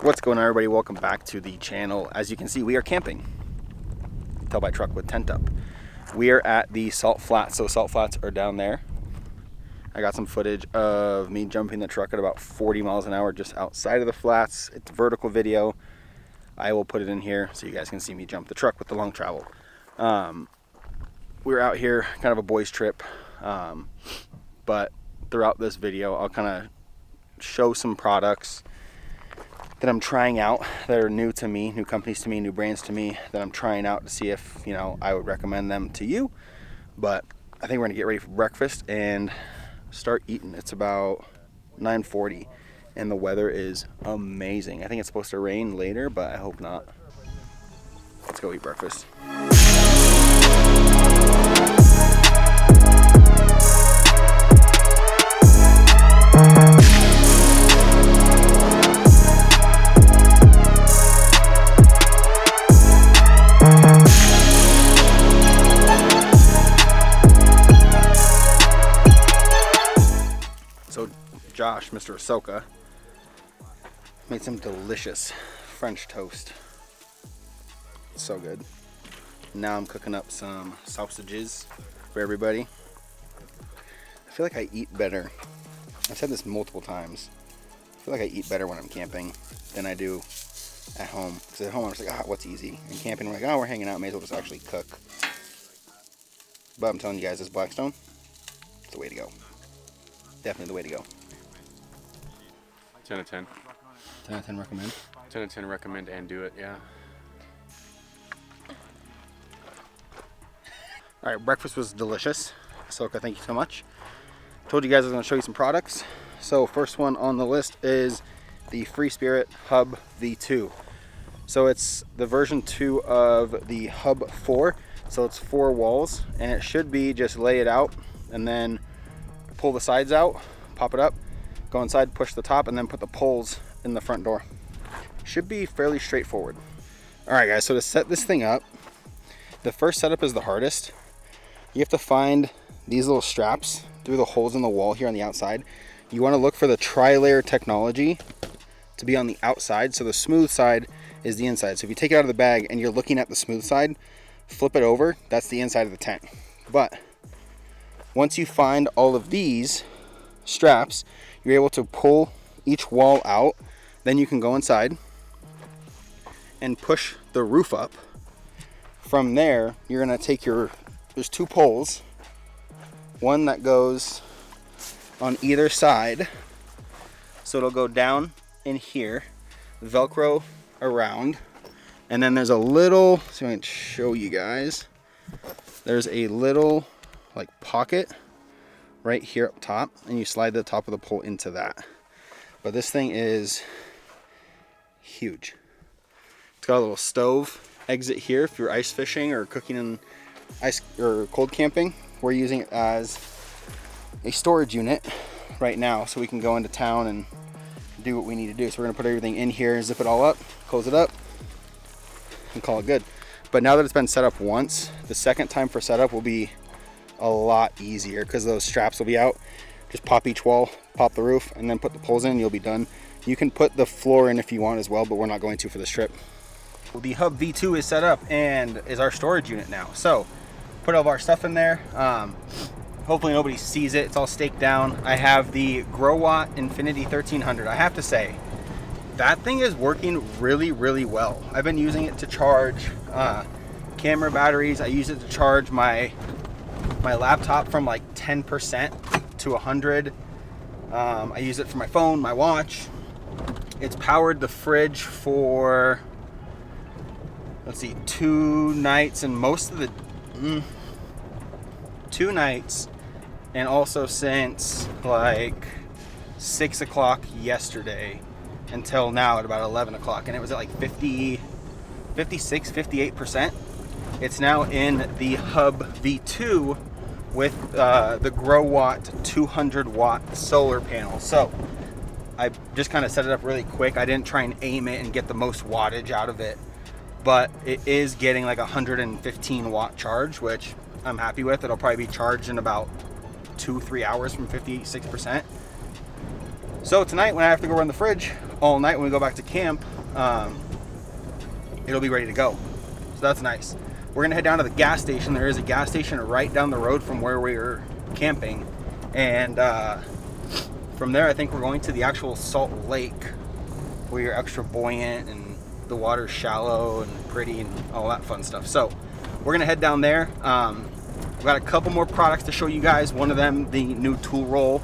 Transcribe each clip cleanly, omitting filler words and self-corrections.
What's going on, everybody? Welcome back to the channel. As you can see, we are camping. Tell by truck with tent up. We are at the salt flats. So salt flats are down there. I got some footage of me jumping the truck at about 40 miles an hour just outside of the flats. It's a vertical video. I will put it in here so you guys can see me jump the truck with the long travel. We're out here, kind of a boys trip. But throughout this video, I'll kind of show some products that I'm trying out that are new to me, new companies to me, new brands to me that I'm trying out to see if, you know, I would recommend them to you. But I think we're gonna get ready for breakfast and start eating. It's about 9:40 and the weather is amazing. I think it's supposed to rain later, but I hope not. Let's go eat breakfast. So Josh, Mr. Ahsoka, made some delicious French toast. So good. Now I'm cooking up some sausages for everybody. I feel like I eat better. I've said this multiple times. I feel like I eat better when I'm camping than I do at home. Because at home I'm just like, what's easy? And camping, we're like, we're hanging out, may as well just actually cook. But I'm telling you guys, this Blackstone, it's the way to go. Definitely the way to go. 10 out of 10. 10 out of 10 recommend? 10 out of 10 recommend and do it, yeah. Alright, breakfast was delicious. Ahsoka, thank you so much. Told you guys I was going to show you some products. So first one on the list is the FSR Hub V2. So it's the version 2 of the Hub 4. So it's 4 walls and it should be just lay it out and then pull the sides out, pop it up, go inside, push the top, and then put the poles in the front door. Should be fairly straightforward. Alright guys, so to set this thing up, the first setup is the hardest. You have to find these little straps through the holes in the wall here on the outside. You want to look for the tri-layer technology to be on the outside, so the smooth side is the inside. So if you take it out of the bag and you're looking at the smooth side, flip it over, that's the inside of the tent. But once you find all of these straps, you're able to pull each wall out. Then you can go inside and push the roof up. From there, you're gonna take there's 2 poles, one that goes on either side. So it'll go down in here, Velcro around, and then there's a little, so I can show you guys, there's a little like pocket right here up top, and you slide the top of the pole into that. But this thing is huge. It's got a little stove exit here if you're ice fishing or cooking in ice or cold camping. We're using it as a storage unit right now so we can go into town and do what we need to do. So we're gonna put everything in here, zip it all up, close it up, and call it good. But now that it's been set up once, the second time for setup will be a lot easier because those straps will be out. Just pop each wall, pop the roof, and then put the poles in, you'll be done. You can put the floor in if you want as well, but we're not going to for this trip. The Hub V2 is set up and is our storage unit now. So put all of our stuff in there. Hopefully nobody sees it. It's all staked down. I have the GrowWatt Infinity 1300. I have to say, that thing is working really, really well. I've been using it to charge camera batteries. I use it to charge my laptop from like 10% to 100. I use it for my phone, my watch. It's powered the fridge for, let's see, 2 nights and most of the 2 nights, and also since like 6 o'clock yesterday until now at about 11 o'clock, and it was at like 56, 58%. It's now in the Hub V2 with the GrowWatt 200 watt solar panel. So I just kind of set it up really quick. I didn't try and aim it and get the most wattage out of it, but it is getting like a 115 watt charge, which I'm happy with. It'll probably be charged in about 2-3 hours from 56%. So tonight when I have to go run the fridge, all night when we go back to camp, it'll be ready to go. So that's nice. We're gonna head down to the gas station. There is a gas station right down the road from where we were camping. And from there, I think we're going to the actual salt lake where you're extra buoyant and the water's shallow and pretty and all that fun stuff. So we're gonna head down there. We've got a couple more products to show you guys. One of them, the new tool roll,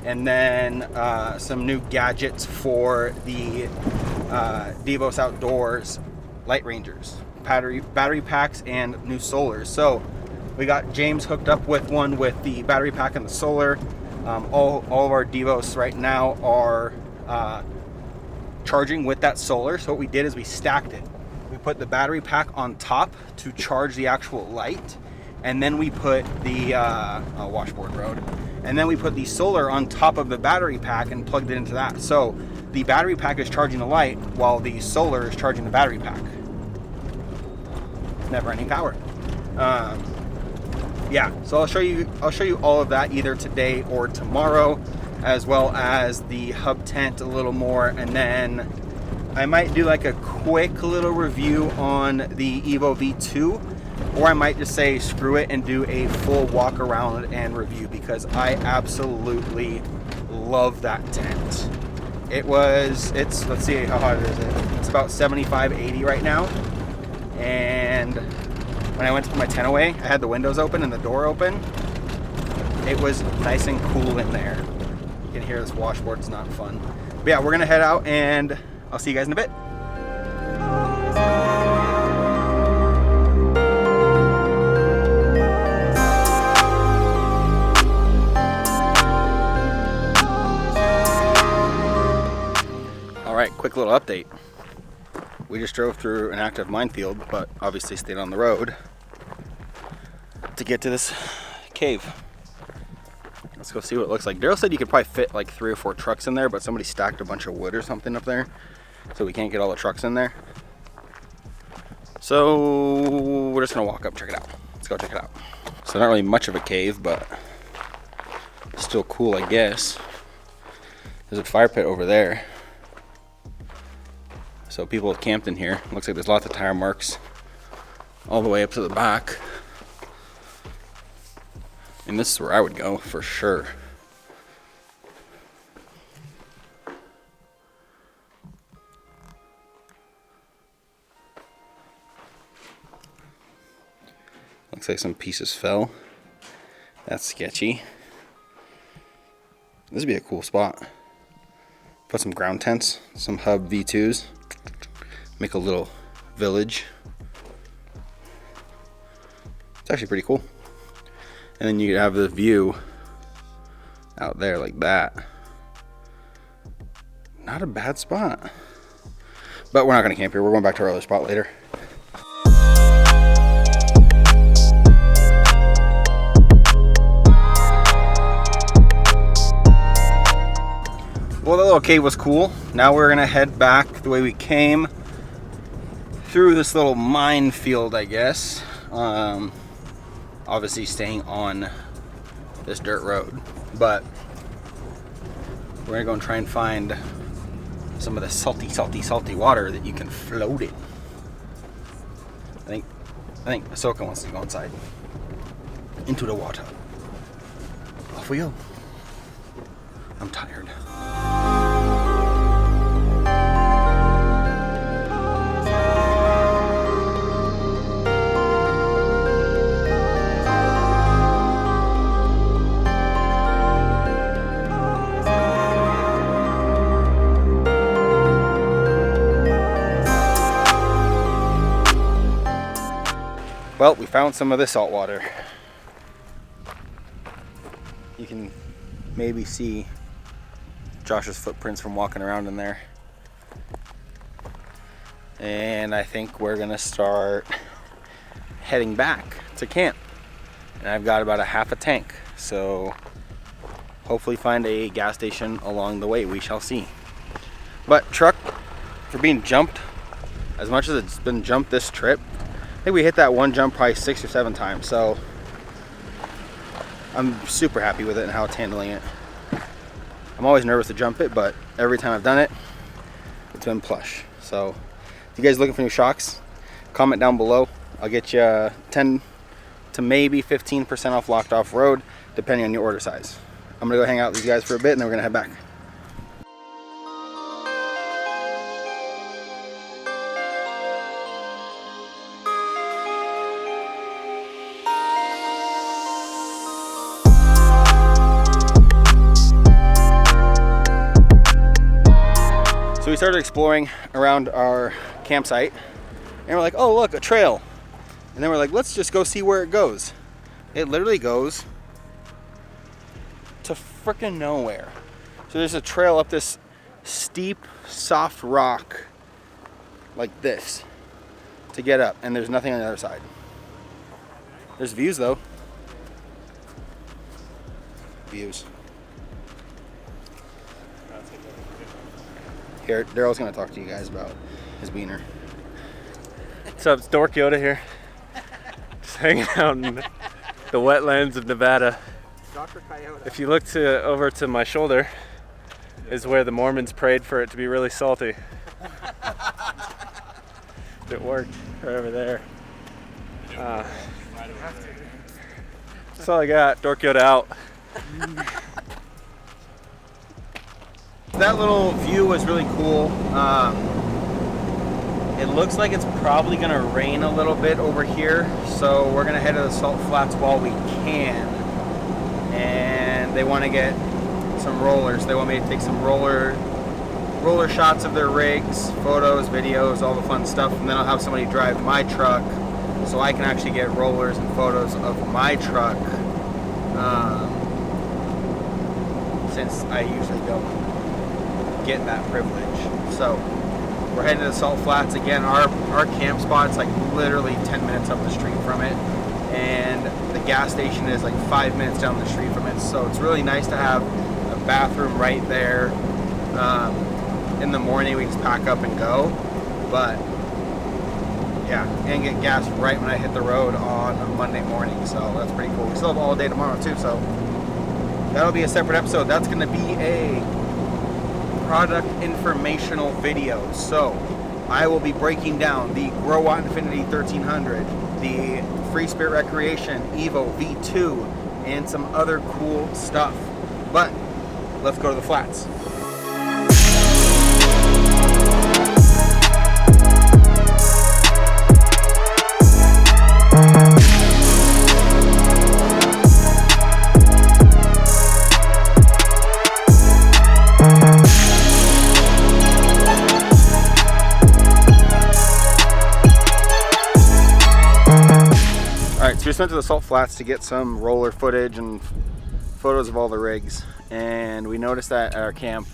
and then some new gadgets for the Devos Outdoors Light Rangers, battery packs and new solars. So we got James hooked up with one with the battery pack and the solar. All of our Devos right now are charging with that solar. So what we did is we stacked it. We put the battery pack on top to charge the actual light, and then we put the washboard road, and then we put the solar on top of the battery pack and plugged it into that. So the battery pack is charging the light while the solar is charging the battery pack. Never ending power. Yeah, so I'll show you all of that either today or tomorrow, as well as the hub tent a little more, and then I might do like a quick little review on the Evo V2, or I might just say screw it and do a full walk around and review, because I absolutely love that tent. Let's see how hot it is. It's about 75, 80 right now. And when I went to put my tent away, I had the windows open and the door open. It was nice and cool in there. You can hear this washboard, it's not fun. But yeah, we're gonna head out and I'll see you guys in a bit. All right, quick little update. We just drove through an active minefield, but obviously stayed on the road to get to this cave. Let's go see what it looks like. Daryl said you could probably fit like 3 or 4 trucks in there, but somebody stacked a bunch of wood or something up there, so we can't get all the trucks in there. So we're just gonna walk up, check it out. Let's go check it out. So not really much of a cave, but still cool, I guess. There's a fire pit over there. So people have camped in here. Looks like there's lots of tire marks all the way up to the back. And this is where I would go for sure. Looks like some pieces fell. That's sketchy. This would be a cool spot. Put some ground tents, some Hub V2s. Make a little village. It's actually pretty cool. And then you have the view out there like that. Not a bad spot. But we're not gonna camp here. We're going back to our other spot later. Well, the little cave was cool. Now we're gonna head back the way we came, through this little minefield, I guess. Obviously staying on this dirt road, but we're gonna go and try and find some of the salty water that you can float in. I think Ahsoka wants to go inside into the water. Off we go. I'm tired. Well, we found some of this salt water. You can maybe see Josh's footprints from walking around in there. And I think we're gonna start heading back to camp. And I've got about a half a tank, so hopefully find a gas station along the way. We shall see. But truck, for being jumped, as much as it's been jumped this trip, I think we hit that one jump probably 6 or 7 times, so I'm super happy with it and how it's handling it. I'm always nervous to jump it, but every time I've done it, it's been plush. So if you guys looking for new shocks, comment down below. I'll get you 10 to maybe 15% off locked off road, depending on your order size. I'm gonna go hang out with these guys for a bit and then we're gonna head back. So we started exploring around our campsite and we're like, oh look, a trail. And then we're like, let's just go see where it goes. It literally goes to frickin' nowhere. So there's a trail up this steep, soft rock like this to get up, and there's nothing on the other side. There's views though. Views. Here, Daryl's gonna talk to you guys about his wiener. What's up? It's DarkYota here. Just hanging out in the wetlands of Nevada. Dr. Coyote. If you look over to my shoulder, is where the Mormons prayed for it to be really salty. It worked right over there. That's all I got. DarkYota out. That little view was really cool. It looks like it's probably gonna rain a little bit over here, so we're gonna head to the salt flats while we can. And they want to get some rollers. They want me to take some roller shots of their rigs, photos, videos, all the fun stuff, and then I'll have somebody drive my truck so I can actually get rollers and photos of my truck, since I usually don't get that privilege. So we're heading to the salt flats again. Our camp spot's like literally 10 minutes up the street from it, and the gas station is like 5 minutes down the street from it. So it's really nice to have a bathroom right there. In the morning we just pack up and go, but yeah, and get gas right when I hit the road on a Monday morning. So that's pretty cool. We still have all day tomorrow too, so that'll be a separate episode. That's going to be a product informational video. So I will be breaking down the Grow Watt Infinity 1300, the Free Spirit Recreation Evo V2, and some other cool stuff. But let's go to the flats. So we just went to the salt flats to get some roller footage and photos of all the rigs, and we noticed that at our camp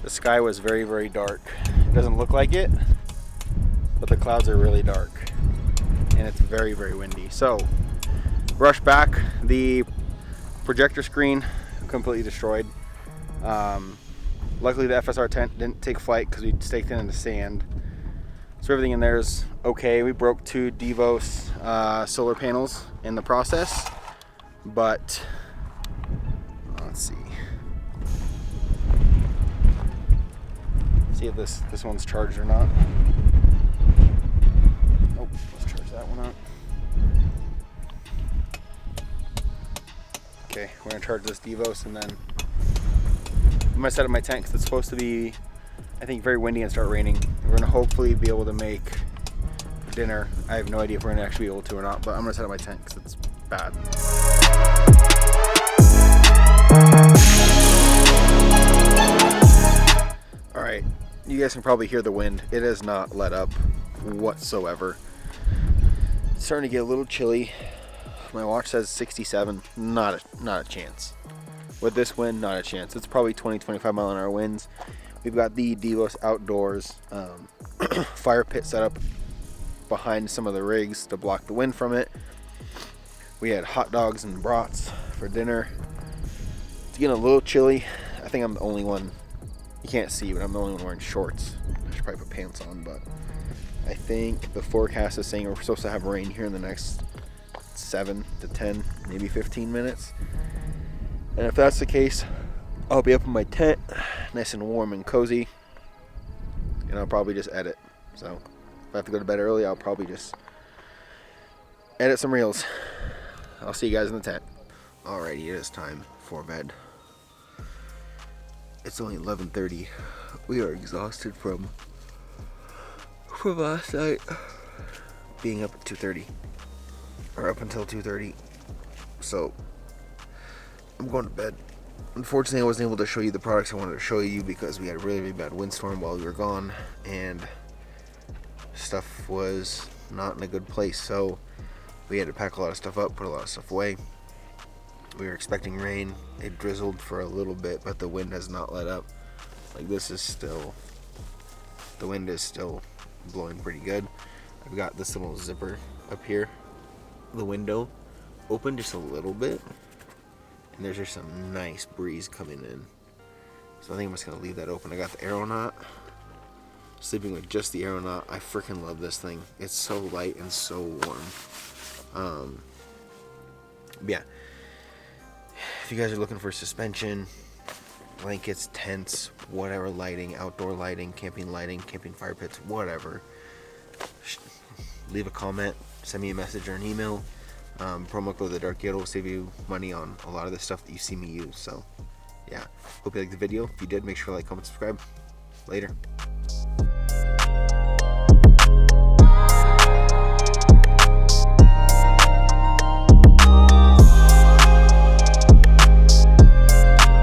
the sky was very, very dark. It doesn't look like it, but the clouds are really dark and it's very, very windy. So rush back. The projector screen completely destroyed. Luckily the FSR tent didn't take flight because we staked it in the sand. So everything in there is okay. We broke 2 Devos solar panels in the process, but let's see if this one's charged or not. Oh, let's charge that one up. Okay, we're gonna charge this Devos, and then I'm gonna set up my tent because it's supposed to be, I think, very windy and start raining. We're gonna hopefully be able to make dinner. I have no idea if we're gonna actually be able to or not, but I'm gonna set up my tent because it's bad. All right, you guys can probably hear the wind. It has not let up whatsoever. It's starting to get a little chilly. My watch says 67. Not a chance. With this wind, not a chance. It's probably 20-25 mile an hour winds. We've got the Devos outdoors fire pit set up behind some of the rigs to block the wind from it. We had hot dogs and brats for dinner. It's getting a little chilly. I think I'm the only one, you can't see, but I'm the only one wearing shorts. I should probably put pants on, but I think the forecast is saying we're supposed to have rain here in the next 7 to 10, maybe 15 minutes. And if that's the case, I'll be up in my tent, nice and warm and cozy. and I'll probably just edit. So if I have to go to bed early, I'll probably just edit some reels. I'll see you guys in the tent. Alrighty, it is time for bed. It's only 11:30. We are exhausted from last night being up at 2:30, or up until 2:30. So I'm going to bed. Unfortunately, I wasn't able to show you the products I wanted to show you because we had a really, really bad windstorm while we were gone, and stuff was not in a good place. So we had to pack a lot of stuff up, put a lot of stuff away. We were expecting rain. It drizzled for a little bit, but the wind has not let up. Like, this is still, the wind is still blowing pretty good. I've got this little zipper up here, the window open just a little bit, and there's just some nice breeze coming in. So I think I'm just gonna leave that open. I got the aeronaut, sleeping with just the aeronaut. I freaking love this thing. It's so light and so warm. Yeah. If you guys are looking for suspension, blankets, tents, whatever lighting, outdoor lighting, camping fire pits, whatever, leave a comment, send me a message or an email. Promo code TheDarkYota will save you money on a lot of the stuff that you see me use. So yeah, hope you liked the video. If you did, make sure to like, comment, subscribe. Later.